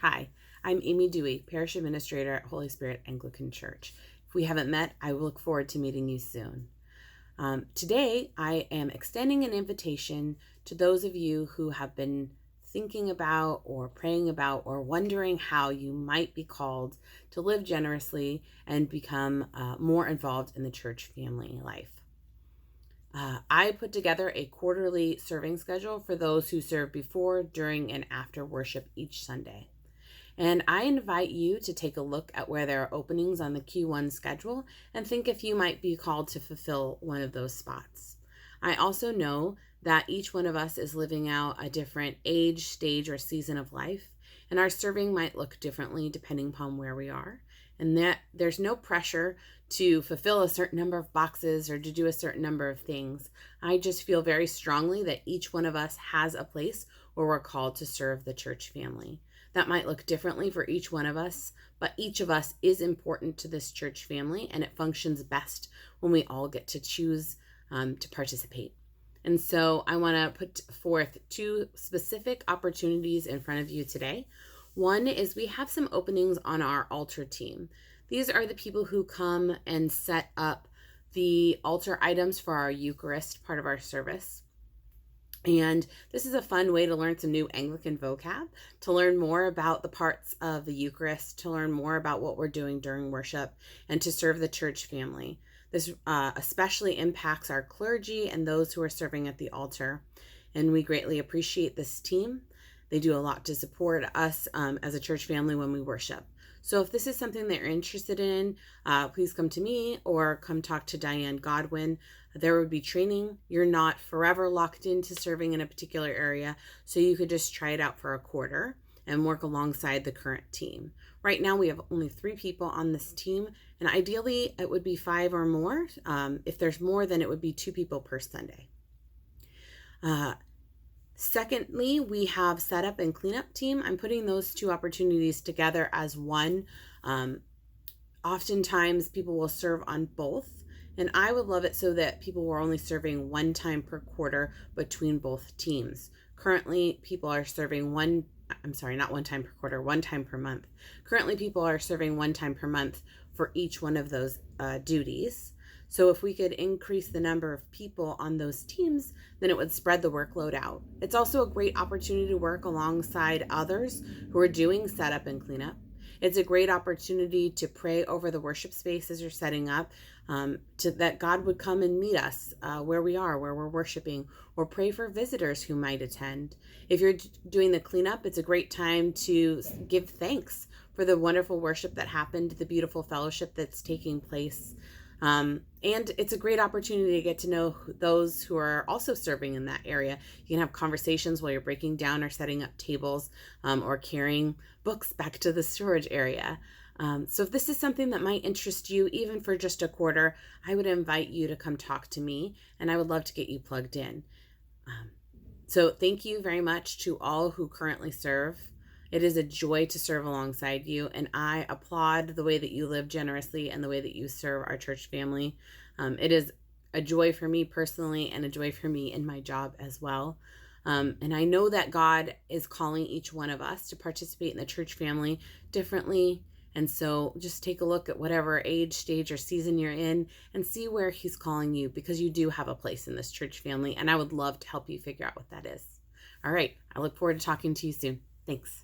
Hi, I'm Amy Dewey, Parish Administrator at Holy Spirit Anglican Church. If we haven't met, I will look forward to meeting you soon. Today, I am extending an invitation to those of you who have been thinking about or praying about or wondering how you might be called to live generously and become more involved in the church family life. I put together a quarterly serving schedule for those who serve before, during, and after worship each Sunday. And I invite you to take a look at where there are openings on the Q1 schedule and think if you might be called to fulfill one of those spots. I also know that each one of us is living out a different age, stage, or season of life, and our serving might look differently depending upon where we are. And that there's no pressure to fulfill a certain number of boxes or to do a certain number of things. I just feel very strongly that each one of us has a place where we're called to serve the church family. That might look differently for each one of us, but each of us is important to this church family, and it functions best when we all get to choose to participate. And so I want to put forth two specific opportunities in front of you today. One is we have some openings on our altar team. These are the people who come and set up the altar items for our Eucharist part of our service. And this is a fun way to learn some new Anglican vocab, to learn more about the parts of the Eucharist, to learn more about what we're doing during worship, and to serve the church family. This especially impacts our clergy and those who are serving at the altar. And we greatly appreciate this team. They do a lot to support us as a church family when we worship. So if this is something that you're interested in, please come to me or come talk to Diane Godwin. There would be training. You're not forever locked into serving in a particular area, so you could just try it out for a quarter and work alongside the current team. Right now, we have only 3 people on this team, and ideally, it would be 5 or more. If there's more, then it would be 2 people per Sunday. Secondly, we have setup and cleanup team. I'm putting those 2 opportunities together as one. Oftentimes, people will serve on both, and I would love it so that people were only serving 1 time per quarter between both teams. Currently, people are serving 1 time per quarter, 1 time per month. Currently, people are serving 1 time per month for each one of those duties. So if we could increase the number of people on those teams, then it would spread the workload out. It's also a great opportunity to work alongside others who are doing setup and cleanup. It's a great opportunity to pray over the worship space as you're setting up, that God would come and meet us where we are, where we're worshiping, or pray for visitors who might attend. If you're doing the cleanup, it's a great time to give thanks for the wonderful worship that happened, the beautiful fellowship that's taking place. And it's a great opportunity to get to know those who are also serving in that area. You can have conversations while you're breaking down or setting up tables, or carrying books back to the storage area. So if this is something that might interest you, even for just a quarter, I would invite you to come talk to me, and I would love to get you plugged in. So thank you very much to all who currently serve. It is a joy to serve alongside you, and I applaud the way that you live generously and the way that you serve our church family. It is a joy for me personally and a joy for me in my job as well. And I know that God is calling each one of us to participate in the church family differently. And so just take a look at whatever age, stage, or season you're in and see where He's calling you, because you do have a place in this church family, and I would love to help you figure out what that is. All right, I look forward to talking to you soon. Thanks.